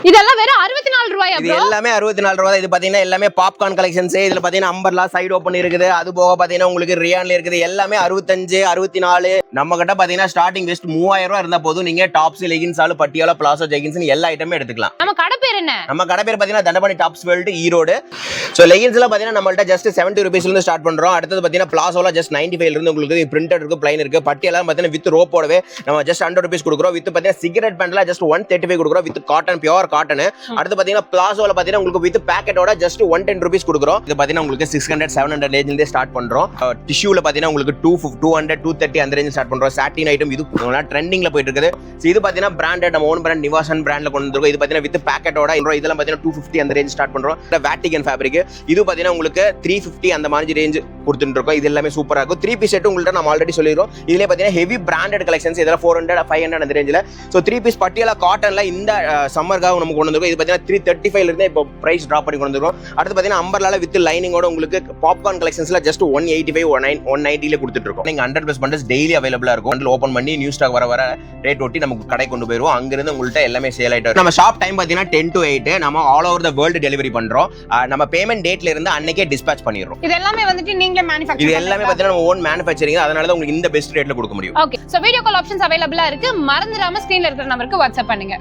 இதெல்லாம் வெறும் 64 ரூபாயா இது bro? எல்லாமே 64 ரூபாய். இது பாத்தீங்கன்னா எல்லாமே பாப்கார்ன் கலெக்ஷன்ஸ். இதுல பாத்தீங்கன்னா அம்பர்லா சைடு ஓபன் இருக்குது. அது போக பாத்தீங்கன்னா உங்களுக்கு ரியான்ல இருக்குது. எல்லாமே 65 64. நம்ம கிட்ட பாத்தீங்கன்னா ஸ்டார்டிங் ஜஸ்ட் 3000 ரூபாய் இருந்தா போதும். நீங்க டாப்ஸ் லெகின்ஸ் ஆளு பட்டியாலா பிளாசோ ஜெகின்ஸ் எல்லா ஐட்டமே எடுத்துக்கலாம். நம்ம கடை பேர் என்ன? நம்ம கடை பேர் பாத்தீங்கன்னா Dhandapani tops world Erode. So leggings எல்லாம் பாத்தீங்கன்னா நம்மள்ட்ட ஜஸ்ட் 70 ரூபீஸ்ல இருந்து ஸ்டார்ட் பண்றோம். அடுத்து பாத்தீங்கன்னா பிளாசோல ஜஸ்ட் 95 ல இருந்து உங்களுக்கு பிரிண்டட் இருக்கு, பிளைன் இருக்கு. பட்டியாலா பாத்தீங்கன்னா வித் ரோப்போடவே நம்ம ஜஸ்ட் 100 ரூபீஸ் கொடுக்குறோம். வித் பாத்தீங்கன்னா சிகரெட் பேண்ட்ல ஜஸ்ட் 135 கொடுக்குறோம் வித் காட்டன், பியூர் காட்டன். அடுத்து பாத்தீங்கன்னா பிளாசோல பாத்தீங்கன்னா உங்களுக்கு வித் பேக்கெட்டோட ஜஸ்ட் 110 ரூபீஸ் கொடுக்குறோம். இது பாத்தீங்கன்னா உங்களுக்கு 600 700 ரேஞ்சில ஸ்டார்ட் பண்றோம். டிஷ்யூல பாத்தீங்கன்னா உங்களுக்கு 200 230 அந்த ரேஞ்சில ஸ்டார்ட் பண்றோம். சாட்டின் ஐட்டம் இது ட்ரெண்டிங்ல போயிட்டு இருக்குது. இது பாத்தீங்கன்னா பிராண்டட் நம்ம ஓன் பிராண்ட் நிவாசன் பிராண்ட்ல கொண்டு வந்திருக்கோம். இது பாத்தீங்கன்னா வித் பேக்கெட்டோட இதெல்லாம் பாத்தீங்கன்னா 250 அந்த ரேஞ்ச் ஸ்டார்ட் பண்றோம். வேட்டிகன் ஃபேப்ரிக் இது பாத்தீங்கன்னா உங்களுக்கு 350 அந்த மாதிரி ரேஞ்ச் கொடுத்துட்டு இருக்கோம். இது எல்லாமே சூப்பரா இருக்கும். 3 பீஸ் செட் உங்கள்ட்ட நம்ம ஆல்ரெடி சொல்லிரோம். இதுல பாத்தீங்கன்னா ஹெவி பிராண்டட் கலெக்ஷன்ஸ் இதெல்லாம் 400 500 அந்த ரேஞ்சில. சோ 3 பீஸ் பட்டியாலா காட்டன்ல இந்த சம்மர்காக நம்ம கொண்டு வந்திருக்கோம். இது பாத்தீங்கன்னா 335 ல இருந்து இப்போ பிரைஸ் டிராப் பண்ணி கொண்டு வந்திருக்கோம். அடுத்து பாத்தீங்கன்னா அம்பர்லால வித் லைனிங்கோட உங்களுக்கு பாப்கார்ன் கலெக்ஷன்ஸ்ல ஜஸ்ட் 185 190 ல கொடுத்துட்டு இருக்கோம். நீங்க 100+ பண்டல்ஸ் டெய்லி அவைலபிளா இருக்கும். பண்டல் ஓபன் பண்ணி நியூ ஸ்டாக் வர ரேட் ஒட்டி நமக்கு கடை கொண்டு போயிருவோம். அங்க இருந்து உங்கள்ட்ட எல்லாமே சேல் ஆயிட்டு நம்ம ஷாப் டைம் பாத்தீங்கன்னா 10 to 8. நம்ம all over the world delivery பண்றோம். நம்ம பேமெண்ட் டேட்ல இருந்து அன்னைக்கே டிஸ்பாட்ச் பண்ணிடுறோம். இது எல்லாமே வந்துட்டு நீங்களே மேனுஃபேக்சர் இது எல்லாமே பாத்தீங்கன்னா நம்ம ஓன் மேனுஃபேக்சரிங். அதனால தான் உங்களுக்கு இந்த பெஸ்ட் ரேட்ல கொடுக்க முடியும். Okay, so video call options அவைலபிளா இருக்கு. மறந்துடாம ஸ்கிரீன்ல இருக்கிற நம்பருக்கு வாட்ஸ்அப் பண்ணுங்க.